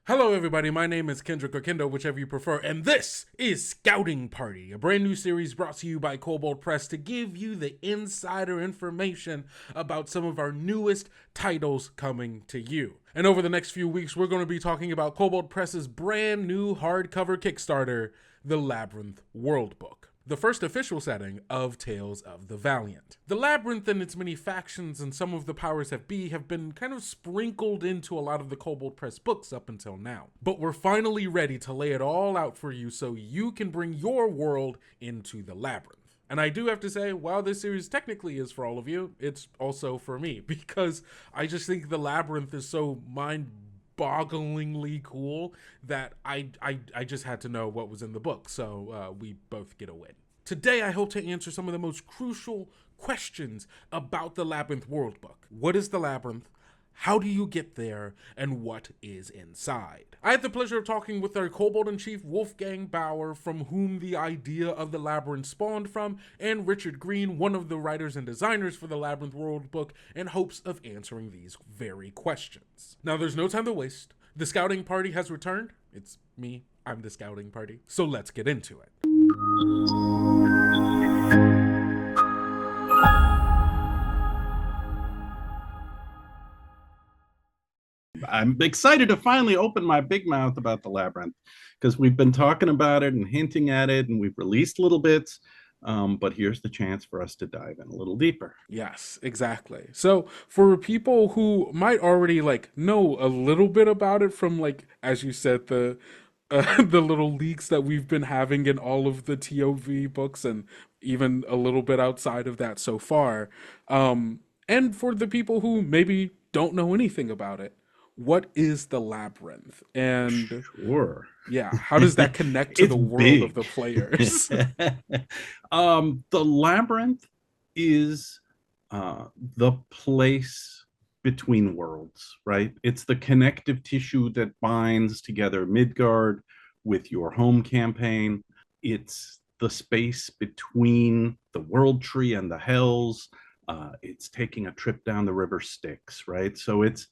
Hello, everybody. My name is Kendrick or Kendo, whichever you prefer, and this is Scouting Party, a brand new series brought to you by Kobold Press to give you the insider information about some of our newest titles coming to you. And over the next few weeks, we're going to be talking about Kobold Press's brand new hardcover Kickstarter, the Labyrinth Worldbook, the first official setting of Tales of the Valiant. The Labyrinth and its many factions and some of the powers that be have been kind of sprinkled into a lot of the Kobold Press books up until now. But we're finally ready to lay it all out for you so you can bring your world into the Labyrinth. And I do have to say, while this series technically is for all of you, it's also for me, because I just think the Labyrinth is so mind-bogglingly cool that I just had to know what was in the book, so we both get a win. Today, I hope to answer some of the most crucial questions about the Labyrinth Worldbook. What is the Labyrinth? How do you get there? And what is inside? I had the pleasure of talking with our Kobold-in-Chief Wolfgang Bauer, from whom the idea of the Labyrinth spawned from, and Richard Green, one of the writers and designers for the Labyrinth Worldbook, in hopes of answering these very questions. Now, there's no time to waste. The Scouting Party has returned. It's me. I'm the Scouting Party. So let's get into it. I'm excited to finally open my big mouth about the Labyrinth, because we've been talking about it and hinting at it, and we've released little bits, but here's the chance for us to dive in a little deeper. Yes, exactly. So for people who might already know a little bit about it from, as you said, the the little leaks that we've been having in all of the TOV books, and even a little bit outside of that so far, and for the people who maybe don't know anything about it, what is the Labyrinth? And Sure. yeah, how does that connect to the world big. of the players? The Labyrinth is the place between worlds, right? It's the connective tissue that binds together Midgard with your home campaign. It's the space between the World Tree and the Hells. It's taking a trip down the river Styx, right? So it's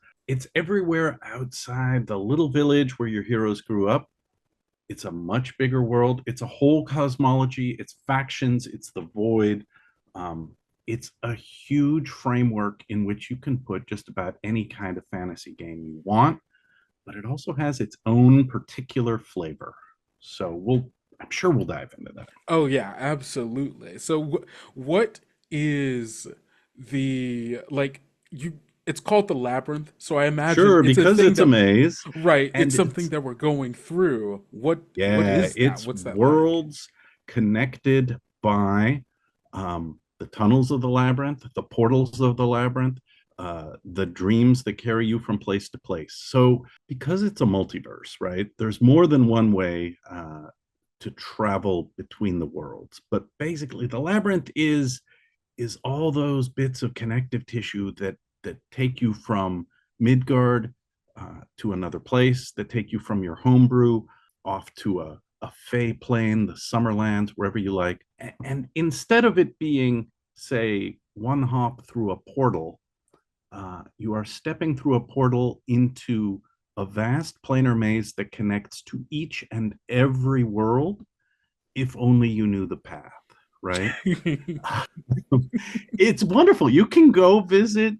everywhere outside the little village where your heroes grew up. It's a much bigger world. It's a whole cosmology. It's factions. It's the void. It's a huge framework in which you can put just about any kind of fantasy game you want, but it also has its own particular flavor. So I'm sure we'll dive into that. Oh yeah, absolutely. So what is the you? It's called the Labyrinth, so I imagine Sure, it's because it's a maze, right? and It's something that we're going through. What yeah, is that? it's What's that like? worlds connected by the tunnels of the labyrinth, the portals of the labyrinth, the dreams that carry you from place to place. So because it's a multiverse, right, there's more than one way to travel between the worlds. But basically, the labyrinth is all those bits of connective tissue that take you from Midgard to another place, that take you from your homebrew off to a Fey plane, the Summerlands, wherever you like. And instead of it being, say, one hop through a portal, you are stepping through a portal into a vast planar maze that connects to each and every world, if only you knew the path, right? It's wonderful. You can go visit,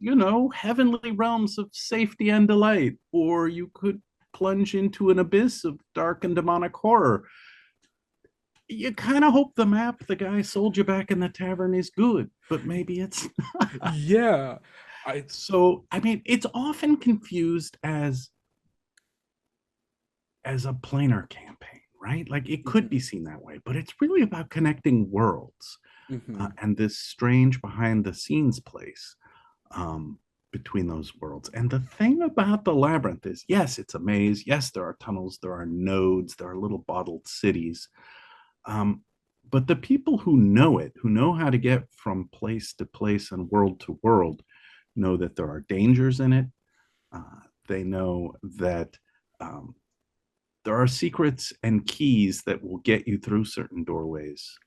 heavenly realms of safety and delight, or you could plunge into an abyss of dark and demonic horror. You kind of hope the map the guy sold you back in the tavern is good, but maybe it's not. Yeah, I mean, it's often confused as a planar campaign, right? Like, it could be seen that way, but it's really about connecting worlds. And this strange behind the scenes place between those worlds. And the thing about the Labyrinth is, yes, it's a maze. Yes, there are tunnels, there are nodes, there are little bottled cities. But the people who know it, who know how to get from place to place and world to world, know that there are dangers in it. They know that there are secrets and keys that will get you through certain doorways.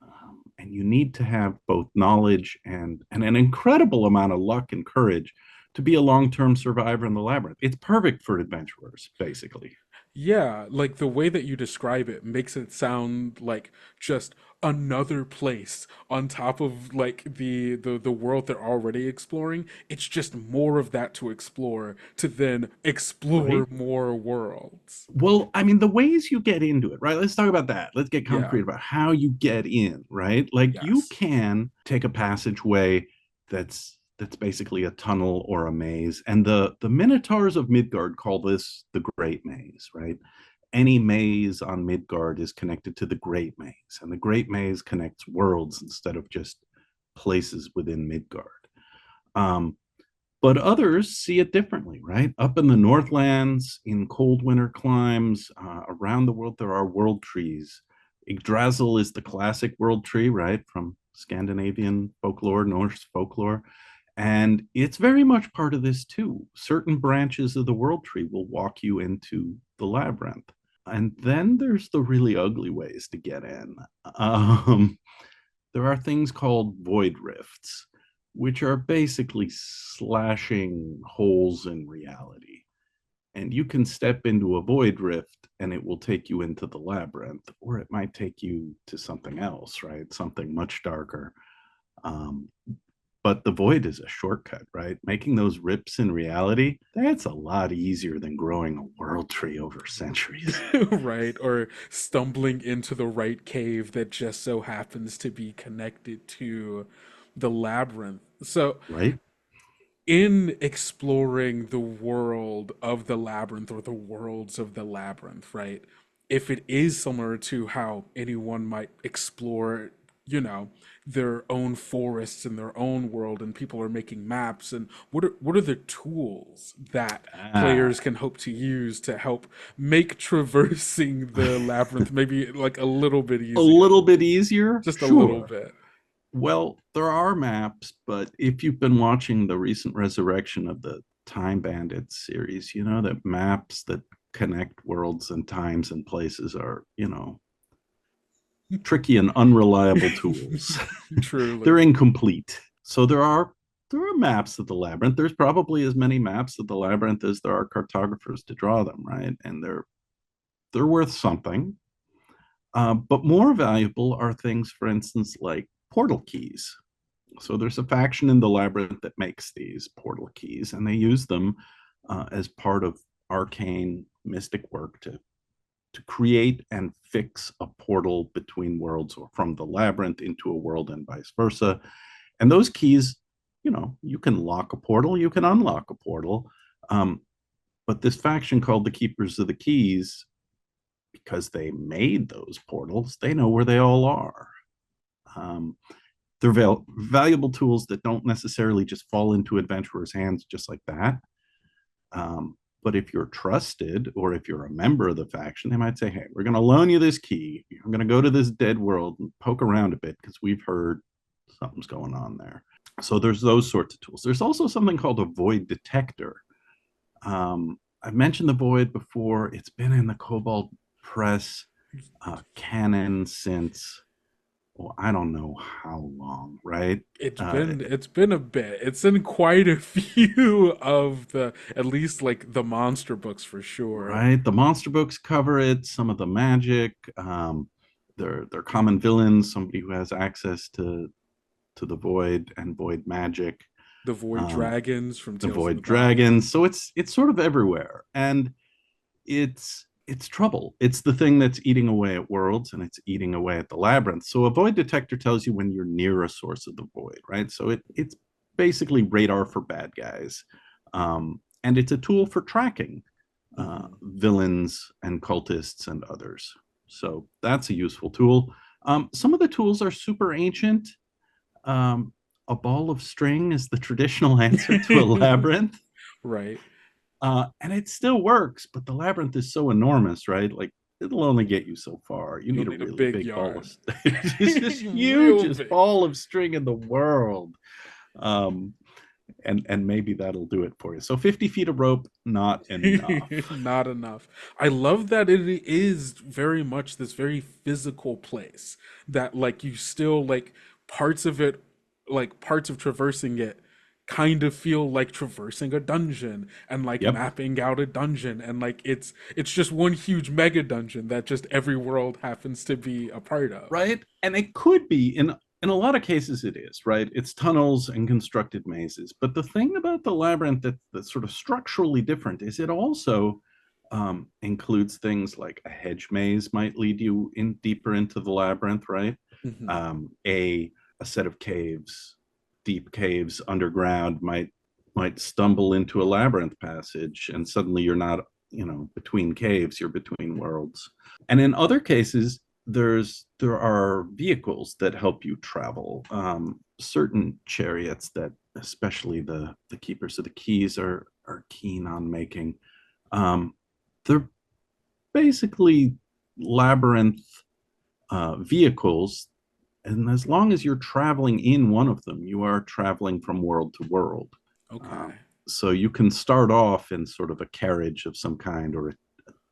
And you need to have both knowledge and an incredible amount of luck and courage to be a long-term survivor in the labyrinth. It's perfect for adventurers, basically. Yeah, like the way that you describe it makes it sound like just another place on top of like the world they're already exploring. It's just more of that to explore to then explore right? more worlds. Well, I mean, the ways you get into it, right? Let's talk about that. Let's get Yeah. concrete about how you get in, right? Like you Yes. can take a passageway that's basically a tunnel or a maze, and the Minotaurs of Midgard call this the Great Maze, right? Any maze on Midgard is connected to the Great Maze, and the Great Maze connects worlds instead of just places within Midgard. Um, but others see it differently, right? Up in the Northlands, in cold winter climes, around the world, there are world trees. Yggdrasil is the classic world tree, right? From Scandinavian folklore, Norse folklore. And it's very much part of this too. Certain branches of the world tree will walk you into the labyrinth. And then there's the really ugly ways to get in. Um, there are things called void rifts, which are basically slashing holes in reality. And you can step into a void rift and it will take you into the labyrinth, or it might take you to something else, right? Something much darker. Um, but the void is a shortcut, right? Making those rips in reality, that's a lot easier than growing a world tree over centuries, Right, or stumbling into the right cave that just so happens to be connected to the labyrinth. So, right? in exploring the world of the labyrinth or the worlds of the labyrinth, right? If it is similar to how anyone might explore, you know, their own forests in their own world, and people are making maps, and what are the tools that Ah, players can hope to use to help make traversing the labyrinth maybe like a little bit a easier, little bit easier, just a little sure. bit. Well, there are maps, but if you've been watching the recent resurrection of the Time Bandits series, you know that maps that connect worlds and times and places are, tricky and unreliable tools. They're Truly. incomplete. So there are maps of the labyrinth. There's probably as many maps of the labyrinth as there are cartographers to draw them, right? And they're worth something. But more valuable are things, for instance, like portal keys. So there's a faction in the labyrinth that makes these portal keys, and they use them as part of arcane mystic work to create and fix a portal between worlds or from the labyrinth into a world and vice versa. And those keys, you can lock a portal, you can unlock a portal. Um, but this faction called the Keepers of the Keys, because they made those portals, they know where they all are. Um, they're valuable tools that don't necessarily just fall into adventurers' hands just like that. But if you're trusted or if you're a member of the faction, they might say, hey, we're going to loan you this key. I'm going to go to this dead world and poke around a bit because we've heard something's going on there. So there's those sorts of tools. There's also something called a void detector. I've mentioned the void before. It's been in the Kobold press canon since, well, I don't know how long, right? It's Uh, been a bit. It's in quite a few of the at least like the monster books for sure. right. The monster books cover it. Some of the magic. They're common villains. Somebody who has access to the void and void magic. The Void Um, Dragons from the Tales from void the Valiant. dragons. So it's sort of everywhere, and it's trouble. It's the thing that's eating away at worlds, and it's eating away at the labyrinth. So a void detector tells you when you're near a source of the void, right? So it's basically radar for bad guys, and it's a tool for tracking Hmm. villains and cultists and others. So that's a useful tool. Some of the tools are super ancient. Um, a ball of string is the traditional answer to a labyrinth. Right. And it still works, but the labyrinth is so enormous, right? Like it'll only get you so far. You You'll need a need a really big big ball of yard. it's just Real hugest big. ball of string in the world. Um, and maybe that'll do it for you. So 50 feet of rope, not enough. Not enough. I love that it is very much this very physical place that like you still like parts of it, like parts of traversing it kind of feel like traversing a dungeon and like Yep. mapping out a dungeon, and like it's just one huge mega dungeon that just every world happens to be a part of. Right. And it could be in a lot of cases it is, right? It's tunnels and constructed mazes. But the thing about the labyrinth that's sort of structurally different is it also includes things like a hedge maze might lead you in deeper into the labyrinth, right? Hmm. A set of caves, deep caves underground might stumble into a labyrinth passage, and suddenly you're not, between caves, you're between worlds. And in other cases, there are vehicles that help you travel. Certain chariots that, especially the keepers of the keys, are keen on making. Um, they're basically labyrinth vehicles, and as long as you're traveling in one of them, you are traveling from world to world. Okay. So you can start off in sort of a carriage of some kind, or a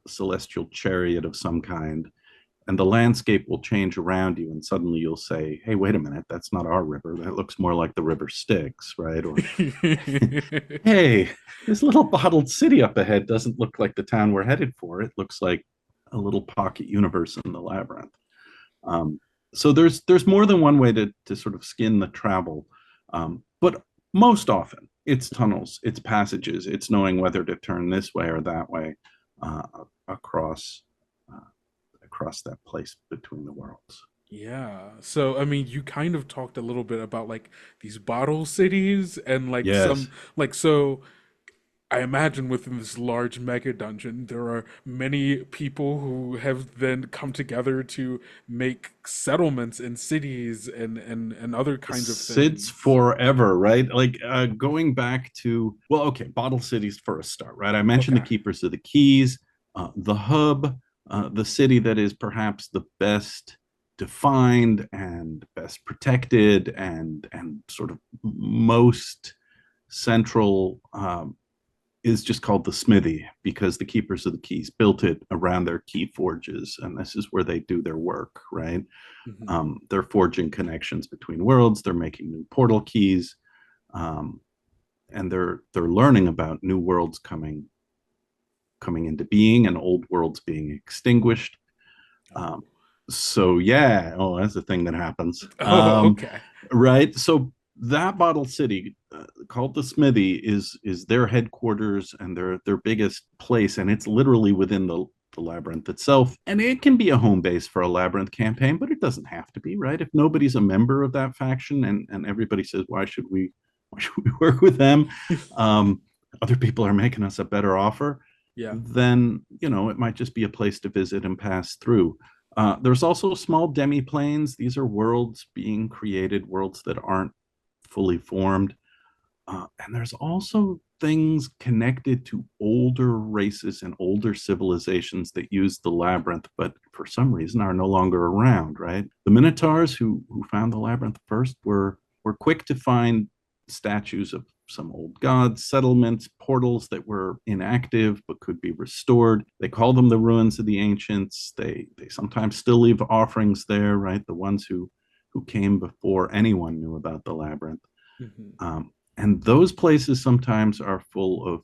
celestial chariot of some kind, and the landscape will change around you, and suddenly you'll say, hey, wait a minute, that's not our river, that looks more like the river Styx, right? Or hey, this little bottled city up ahead doesn't look like the town we're headed for, it looks like a little pocket universe in the labyrinth. um, so there's more than one way to sort of skin the travel, but most often it's tunnels, it's passages, it's knowing whether to turn this way or that way, uh, across uh, across that place between the worlds. Yeah. So, I mean, you kind of talked a little bit about like these bottle cities and like Yes. some, like, so I imagine within this large mega dungeon, there are many people who have then come together to make settlements in cities and other kinds of Sits things. forever, right? Like, going back to, well, okay, bottle cities for a start, right? I mentioned the Okay. keepers of the keys, the hub, the city that is perhaps the best defined and best protected and sort of most central, is just called the smithy, because the keepers of the keys built it around their key forges, and this is where they do their work, right? Hmm. They're forging connections between worlds, they're making new portal keys, um, and they're learning about new worlds coming into being and old worlds being extinguished. Oh. um, so yeah, oh, that's a thing that happens. Oh, okay. Right. So that bottle city, called the smithy, is their headquarters and their biggest place, and it's literally within the labyrinth itself, and it can be a home base for a labyrinth campaign, but it doesn't have to be, right? If nobody's a member of that faction, and everybody says, why should we work with them, um, other people are making us a better offer, Yeah. then it might just be a place to visit and pass through. There's also small demi-planes. These are worlds being created, worlds that aren't fully formed. And there's also things connected to older races and older civilizations that use the labyrinth, but for some reason are no longer around, right? The Minotaurs, who found the labyrinth first, were quick to find statues of some old gods, settlements, portals that were inactive but could be restored. They call them the ruins of the ancients. They sometimes still leave offerings there, right? The ones who came before anyone knew about the labyrinth. Hmm. And those places sometimes are full of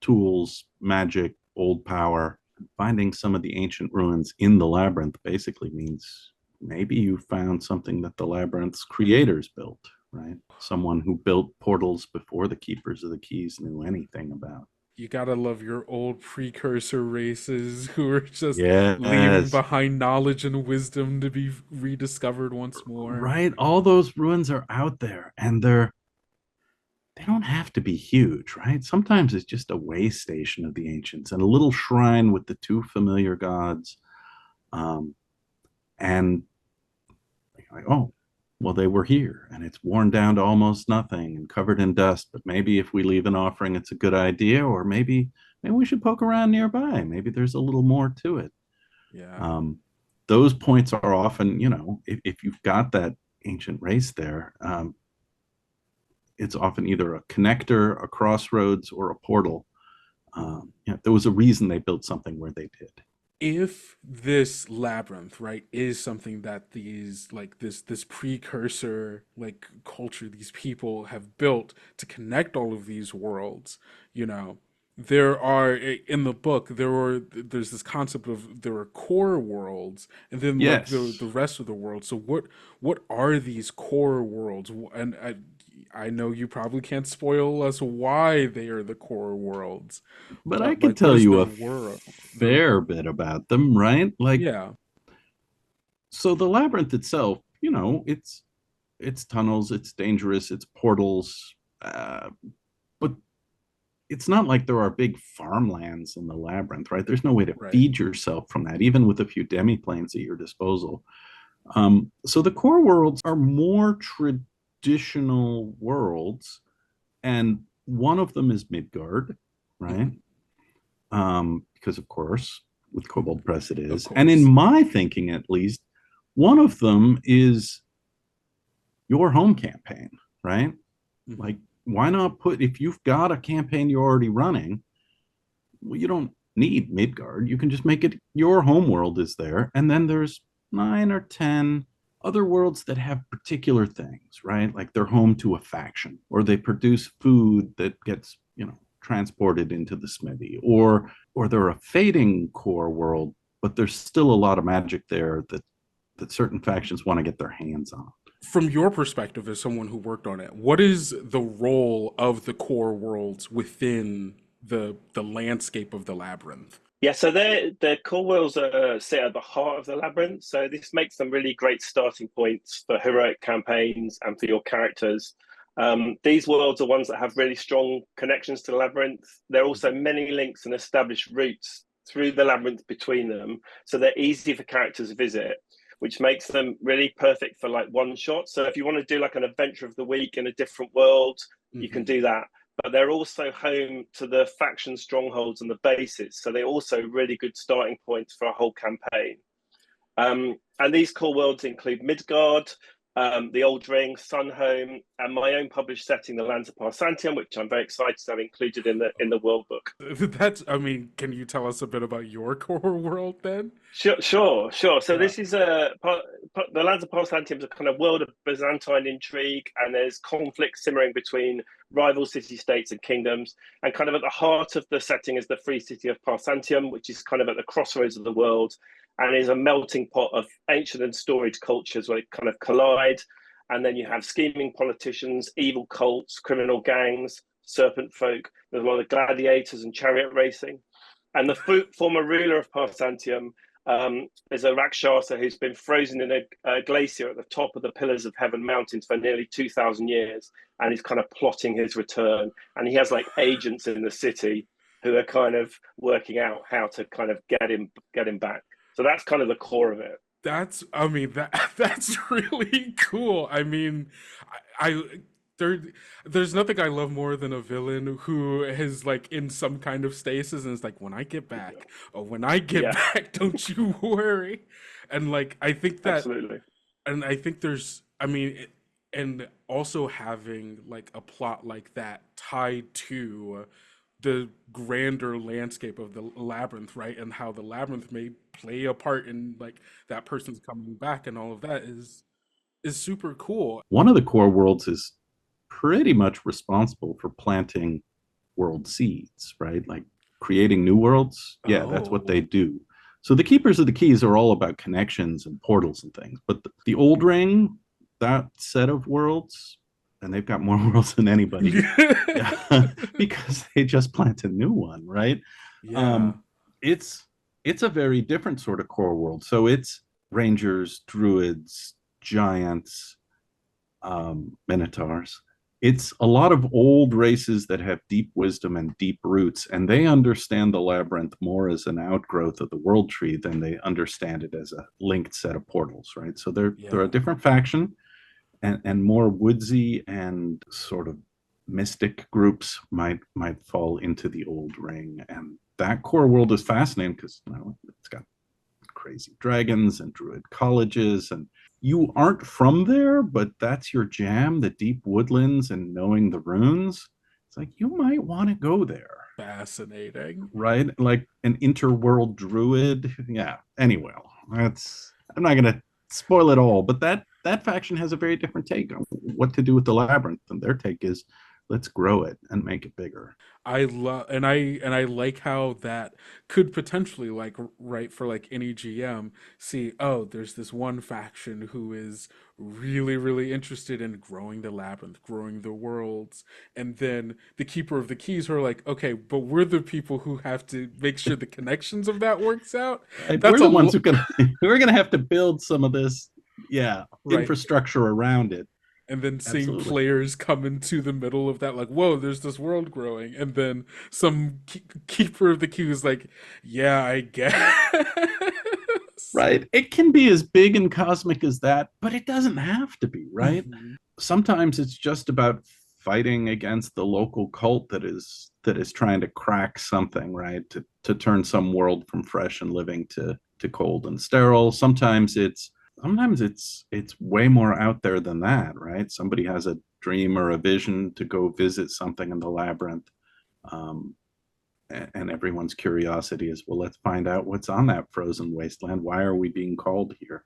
tools, magic, old power. Finding some of the ancient ruins in the labyrinth basically means maybe you found something that the labyrinth's creators built, right? Someone who built portals before the keepers of the keys knew anything about. You gotta love your old precursor races who are just leaving Yes, behind knowledge and wisdom to be rediscovered once more. right. All those ruins are out there, and they don't have to be huge, right? Sometimes it's just a way station of the ancients and a little shrine with the two familiar gods. Um, and like, oh, well, they were here, and it's worn down to almost nothing and covered in dust. But maybe if we leave an offering, it's a good idea, or maybe we should poke around nearby. Maybe there's a little more to it. Yeah. Um, those points are often, if you've got that ancient race there, it's often either a connector, a crossroads, or a portal. There was a reason they built something where they did. if this labyrinth, right, is something that these like this precursor like culture, these people have built to connect all of these worlds, you know, there are in the book there's this concept of there are core worlds and then like the Yes, rest of the world. So what are these core worlds? And I know you probably can't spoil us why they are the core worlds, but I but could like tell what is you their a world? Their fair bit about them, right? Like, yeah, so the labyrinth itself, it's tunnels, it's dangerous, it's portals, but it's not like there are big farmlands in the labyrinth, right? There's no way to right. feed yourself from that, even with a few demiplanes at your disposal. So the core worlds are more traditional worlds, and one of them is Midgard, right? Hmm. Because of course, with Kobold Press it Of is. And in course. my thinking, at least, one of them is your home campaign, right? Hmm. Like, why not put, if you've got a campaign you're already running, well, you don't need Midgard. You can just make it your home world is there. And then there's 9 or 10 other worlds that have particular things, right? Like they're home to a faction, or they produce food that gets, transported into the smithy, or they're a fading core world, but there's still a lot of magic there that certain factions want to get their hands on. From your perspective as someone who worked on it, what is the role of the core worlds within the landscape of the labyrinth? Yeah, so their core worlds are sit at the heart of the labyrinth. So this makes them really great starting points for heroic campaigns and for your characters. These worlds are ones that have really strong connections to the labyrinth. There are also many links and established routes through the labyrinth between them, so they're easy for characters to visit, which makes them really perfect for like one shot. So if you want to do like an adventure of the week in a different world, you can Hmm. do that, but they're also home to the faction strongholds and the bases. So they're also really good starting points for a whole campaign. And these core worlds include Midgard, the Old Ring, Sunhome, and my own published setting, the lands of Pantheon, which I'm very excited to have included in the world book. That's, I mean, can you tell us a bit about your core world then? Sure. So Yeah. this is the lands of Byzantium is a kind of world of Byzantine intrigue, and there's conflict simmering between rival city-states and kingdoms. And kind of at the heart of the setting is the free city of Byzantium, which is kind of at the crossroads of the world, and is a melting pot of ancient and storied cultures where they kind of collide. And then you have scheming politicians, evil cults, criminal gangs, serpent folk. There's a lot of gladiators and chariot racing. And the former ruler of Byzantium is a Rakshasa who's been frozen in a glacier at the top of the Pillars of Heaven mountains for nearly 2,000 years. And he's kind of plotting his return. And he has like agents in the city who are kind of working out how to kind of get him back. So that's kind of the core of it. That's, I mean, that that's really cool. I mean, I there there's nothing I love more than a villain who is like in some kind of stasis and is like, when I get back, oh, when I get Yeah, back, don't you worry. And like, I think that, absolutely. and I think there's, I mean, and also having like a plot like that tied to the grander landscape of the labyrinth, right? And how the labyrinth may play a part in like that person's coming back and all of that is super cool. One of the core worlds is pretty much responsible for planting world seeds, right? Like creating new worlds. Yeah, that's what they Oh, do. So the Keepers of the Keys are all about connections and portals and things. But the Old Ring, that set of worlds, and they've got more worlds than anybody. Yeah, because they just plant a new one, right? yeah. Um, it's it's a very different sort of core world. So it's rangers, druids, giants, minotaurs. It's a lot of old races that have deep wisdom and deep roots, and they understand the labyrinth more as an outgrowth of the world tree than they understand it as a linked set of portals, right? So they're a Yeah. different faction, and more woodsy and sort of mystic groups might fall into the old ring. And that core world is fascinating because it's got crazy dragons and druid colleges, and you aren't from there, but that's your jam, the deep woodlands and knowing the runes. It's like you might want to go there. Fascinating. right? Like an interworld druid. Yeah. Anyway, that's I'm not gonna spoil it all, but that faction has a very different take on what to do with the labyrinth, and their take is let's grow it and make it bigger. I love and I like how that could potentially like right for like any GM see, oh, there's this one faction who is really interested in growing the labyrinth, growing the worlds, and then the keeper of the keys who are like, okay, but we're the people who have to make sure the connections of that works out. Right? That's We're a the ones who can we're gonna have to build some of this, yeah, right. infrastructure around it. And then seeing Absolutely. players come into the middle of that, like, whoa, there's this world growing, and then some keeper of the queue is like, yeah, I guess. Right. It can be as big and cosmic as that, but it doesn't have to be, right? Mhm. Sometimes it's just about fighting against the local cult that is trying to crack something, right? To turn some world from fresh and living to cold and sterile. Sometimes it's way more out there than that, right? Somebody has a dream or a vision to go visit something in the labyrinth. Um, and everyone's curiosity is, well, let's find out what's on that frozen wasteland. Why are we being called here?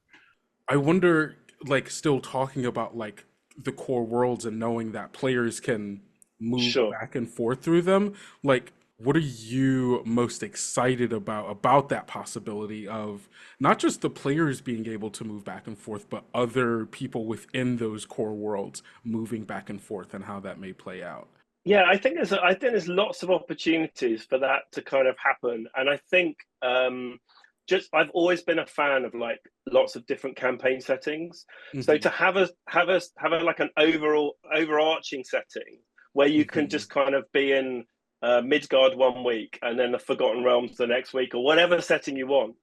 I wonder, like, still talking about like the core worlds and knowing that players can move Sure. back and forth through them. Like, what are you most excited about that possibility of not just the players being able to move back and forth, but other people within those core worlds moving back and forth and how that may play out? Yeah, I think there's lots of opportunities for that to kind of happen, and I think just I've always been a fan of like lots of different campaign settings. So Hmm. to have a like an overall overarching setting where you can Hmm. just kind of be in Midgard one week and then the Forgotten Realms the next week or whatever setting you want,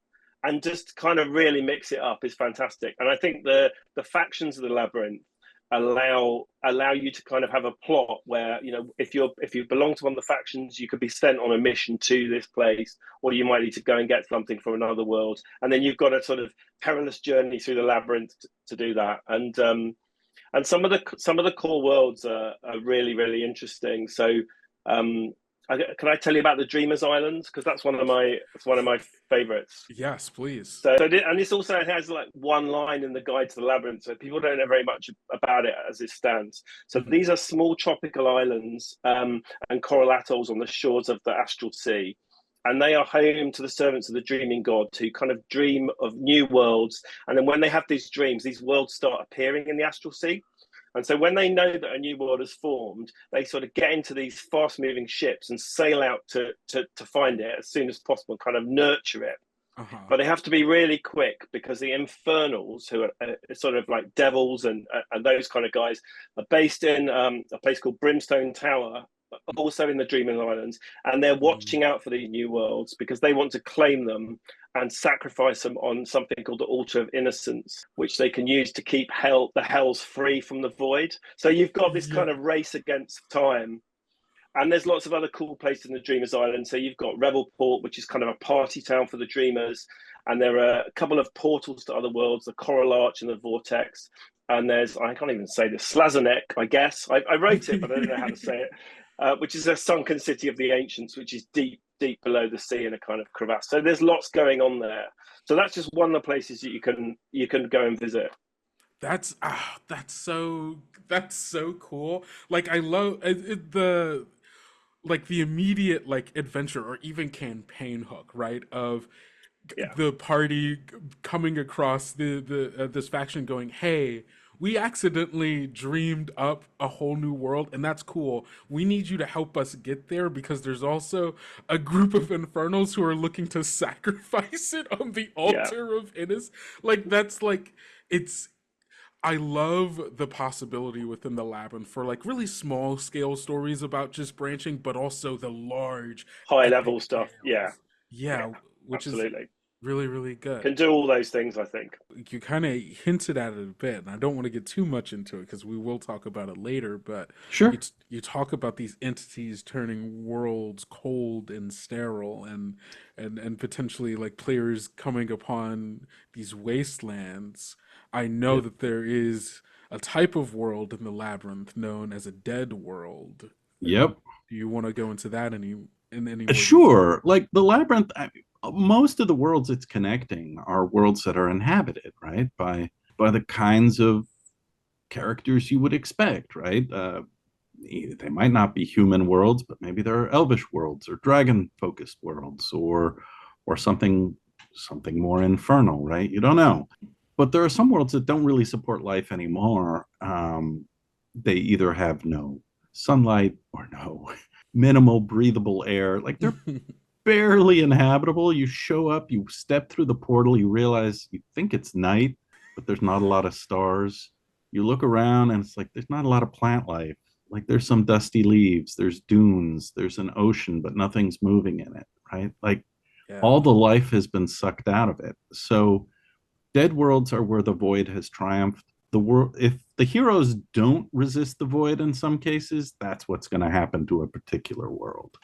and just kind of really mix it up is fantastic. And I think the factions of the labyrinth allow you to kind of have a plot where, you know, if you belong to one of the factions, you could be sent on a mission to this place, or you might need to go and get something from another world, and then you've got a sort of perilous journey through the labyrinth to do that. And some of the core worlds are really interesting. So um can I tell you about the Dreamers Islands, because that's one of my favorites. Yes, please. And this also has like one line in the guide to the labyrinth, so people don't know very much about it as it stands. So Hmm. these are small tropical islands and coral atolls on the shores of the Astral Sea, and they are home to the servants of the dreaming god who kind of dream of new worlds. And then when they have these dreams, these worlds start appearing in the Astral Sea. And so when they know that a new world has formed, they sort of get into these fast-moving ships and sail out to find it as soon as possible and kind of nurture it. Uh-huh. But they have to be really quick because the Infernals, who are sort of like devils and those kind of guys, are based in a place called Brimstone Tower, also in the Dreaming Islands, and they're Mm. watching out for these new worlds because they want to claim them and sacrifice them on something called the Altar of Innocence, which they can use to keep the hells free from the void. So you've got this Yeah. kind of race against time, and there's lots of other cool places in the Dreamers Island. So you've got Revelport, which is kind of a party town for the Dreamers. And there are a couple of portals to other worlds, the Coral Arch and the Vortex. And there's, I can't even say this, Slazanek, I guess. I wrote it, but I don't know how to say it, which is a sunken city of the ancients, which is deep below the sea in a kind of crevasse. So there's lots going on there. So that's just one of the places that you can go and visit. That's so cool. Like I love the like the immediate like adventure or even campaign hook, right? Of Yeah. the party coming across the this faction going, "Hey, we accidentally dreamed up a whole new world, and that's cool. We need you to help us get there because there's also a group of infernals who are looking to sacrifice it on the Yeah. altar of Innis." Like that's like it's I love the possibility within the labyrinth for like really small scale stories about just branching, but also the large High level epic stuff. Yeah. tales. Yeah, Yeah. which is Absolutely. really good. Can do all those things, I think. You kind of hinted at it a bit, and I don't want to get too much into it because we will talk about it later. But Sure. you talk about these entities turning worlds cold and sterile, and potentially like players coming upon these wastelands. I know Yep. that there is a type of world in the labyrinth known as a dead world. Yep. Do you want to go into that any in any more detail? Sure. Like the labyrinth, most of the worlds it's connecting are worlds that are inhabited, right? By the kinds of characters you would expect, right? They might not be human worlds, but maybe there are elvish worlds or dragon focused worlds or something more infernal, right? You don't know. But there are some worlds that don't really support life anymore. They either have no sunlight or no minimal breathable air. Like they're barely inhabitable. You show up, you step through the portal, you realize you think it's night, but there's not a lot of stars. You look around and it's like there's not a lot of plant life. Like there's some dusty leaves, there's dunes, there's an ocean, but nothing's moving in it, right? Like Yeah. all the life has been sucked out of it. So dead worlds are where the void has triumphed. The world, if the heroes don't resist the void in some cases, that's what's going to happen to a particular world.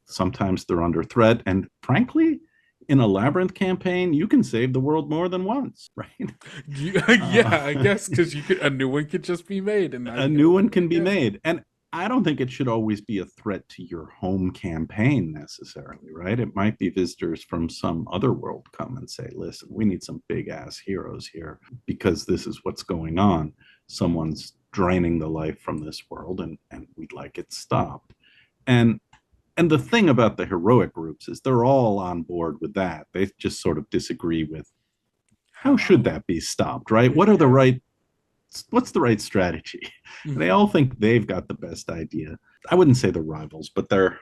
Sometimes they're under threat, and frankly, in a labyrinth campaign, you can save the world more than once, right? Yeah, I guess because a new one could just be made, and A new one can be made, and I don't think it should always be a threat to your home campaign necessarily, right? It might be visitors from some other world come and say, listen, we need some big ass heroes here because this is what's going on. Someone's draining the life from this world and we'd like it stopped. And the thing about the heroic groups is they're all on board with that. They just sort of disagree with how should that be stopped, right? What's the right strategy? Mhm. They all think they've got the best idea. I wouldn't say they're rivals, but they're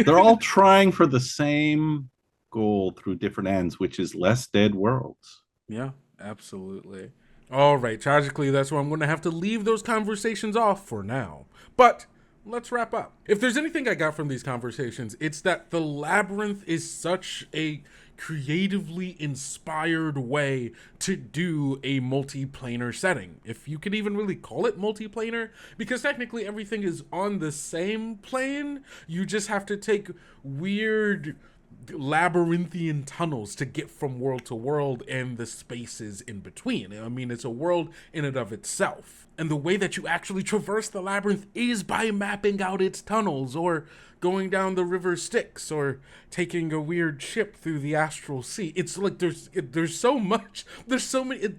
all trying for the same goal through different ends, which is less dead worlds. Yeah, absolutely. All right, tragically, that's where I'm going to have to leave those conversations off for now. But let's wrap up. If there's anything I got from these conversations, it's that the Labyrinth is such a creatively inspired way to do a multiplanar setting. If you could even really call it multiplanar, because technically everything is on the same plane. You just have to take weird labyrinthian tunnels to get from world to world and the spaces in between. I mean, it's a world in and of itself. And the way that you actually traverse the labyrinth is by mapping out its tunnels or going down the river Styx or taking a weird ship through the astral sea. It's like there's so much, there's so many,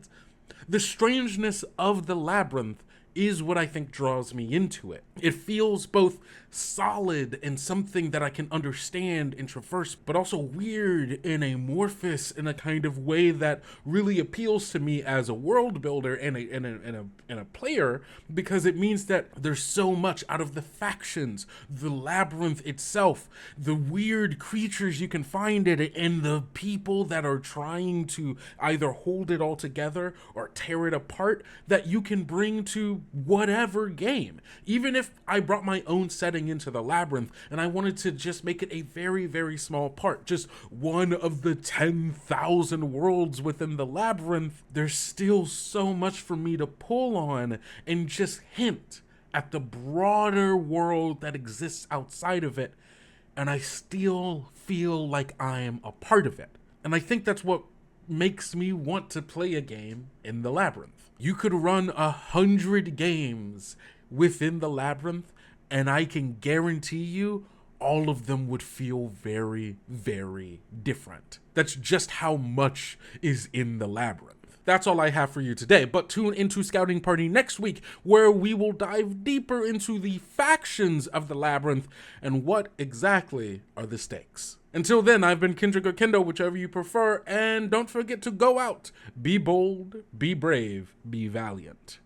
the strangeness of the labyrinth is what I think draws me into it. It feels both solid and something that I can understand and traverse, but also weird and amorphous in a kind of way that really appeals to me as a world builder and a player, because it means that there's so much out of the factions, the labyrinth itself, the weird creatures you can find in it, and the people that are trying to either hold it all together or tear it apart, that you can bring to whatever game. Even if I brought my own setting into the labyrinth and I wanted to just make it a very, very small part, just one of the 10,000 worlds within the labyrinth, there's still so much for me to pull on and just hint at the broader world that exists outside of it, and I still feel like I am a part of it. And I think that's what makes me want to play a game in the labyrinth. You could run 100 games within the labyrinth, and I can guarantee you all of them would feel very, very different. That's just how much is in the labyrinth. That's all I have for you today, but tune into Scouting Party next week, where we will dive deeper into the factions of the labyrinth and what exactly are the stakes. Until then, I've been Kendrick or Kendo, whichever you prefer, and don't forget to go out, be bold, be brave, be valiant.